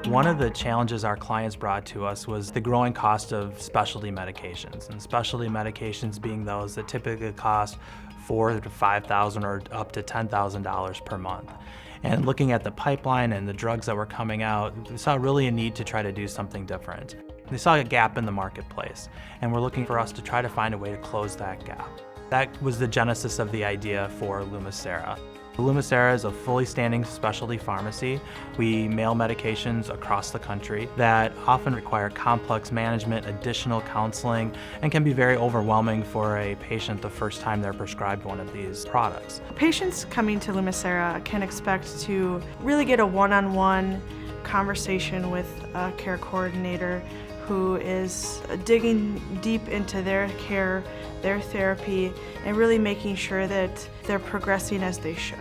One of the challenges our clients brought to us was the growing cost of specialty medications, and specialty medications being those that typically cost $4,000 to $5,000 or up to $10,000 per month. And looking at the pipeline and the drugs that were coming out, we saw really a need to try to do something different. They saw a gap in the marketplace, and were looking for us to try to find a way to close that gap. That was the genesis of the idea for Lumicera. Lumicera is a fully standing specialty pharmacy. We mail medications across the country that often require complex management, additional counseling, and can be very overwhelming for a patient the first time they're prescribed one of these products. Patients coming to Lumicera can expect to really get a one-on-one conversation with a care coordinator who is digging deep into their care, their therapy, and really making sure that they're progressing as they should.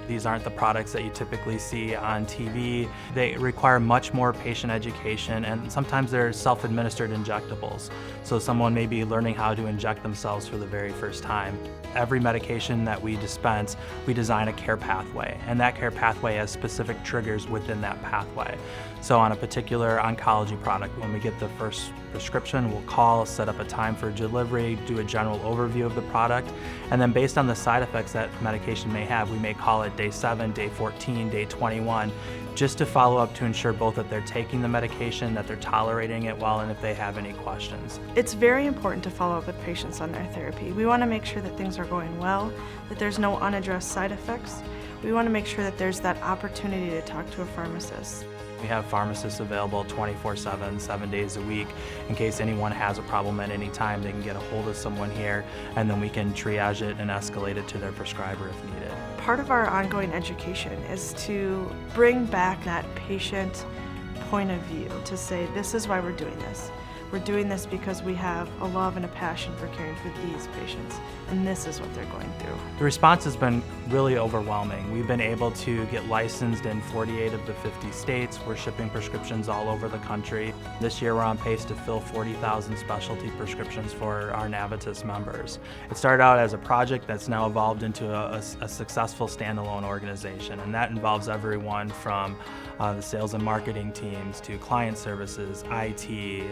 These aren't the products that you typically see on TV. They require much more patient education, and sometimes they're self-administered injectables. So someone may be learning how to inject themselves for the very first time. Every medication that we dispense, we design a care pathway, and that care pathway has specific triggers within that pathway. So on a particular oncology product, when we get the first prescription, we'll call, set up a time for delivery, do a general overview of the product, and then based on the side effects that medication may have, we may call it day 7, day 14, day 21, just to follow up to ensure both that they're taking the medication, that they're tolerating it well, and if they have any questions. It's very important to follow up with patients on their therapy. We want to make sure that things are going well, that there's no unaddressed side effects. We want to make sure that there's that opportunity to talk to a pharmacist. We have pharmacists available 24/7, 7 days a week. In case anyone has a problem at any time, they can get a hold of someone here, and then we can triage it and escalate it to their prescriber if needed. Part of our ongoing education is to bring back that patient point of view, to say this is why we're doing this. We're doing this because we have a love and a passion for caring for these patients, and this is what they're going through. The response has been really overwhelming. We've been able to get licensed in 48 of the 50 states. We're shipping prescriptions all over the country. This year we're on pace to fill 40,000 specialty prescriptions for our Navitus members. It started out as a project that's now evolved into a successful standalone organization, and that involves everyone from the sales and marketing teams to client services, IT,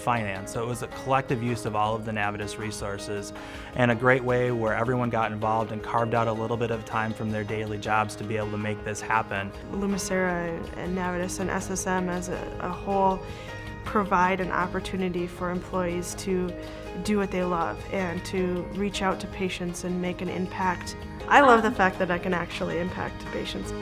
finance. So it was a collective use of all of the Navitus resources, and a great way where everyone got involved and carved out a little bit of time from their daily jobs to be able to make this happen. Lumicera and Navitus and SSM as a whole provide an opportunity for employees to do what they love and to reach out to patients and make an impact. I love the fact that I can actually impact patients.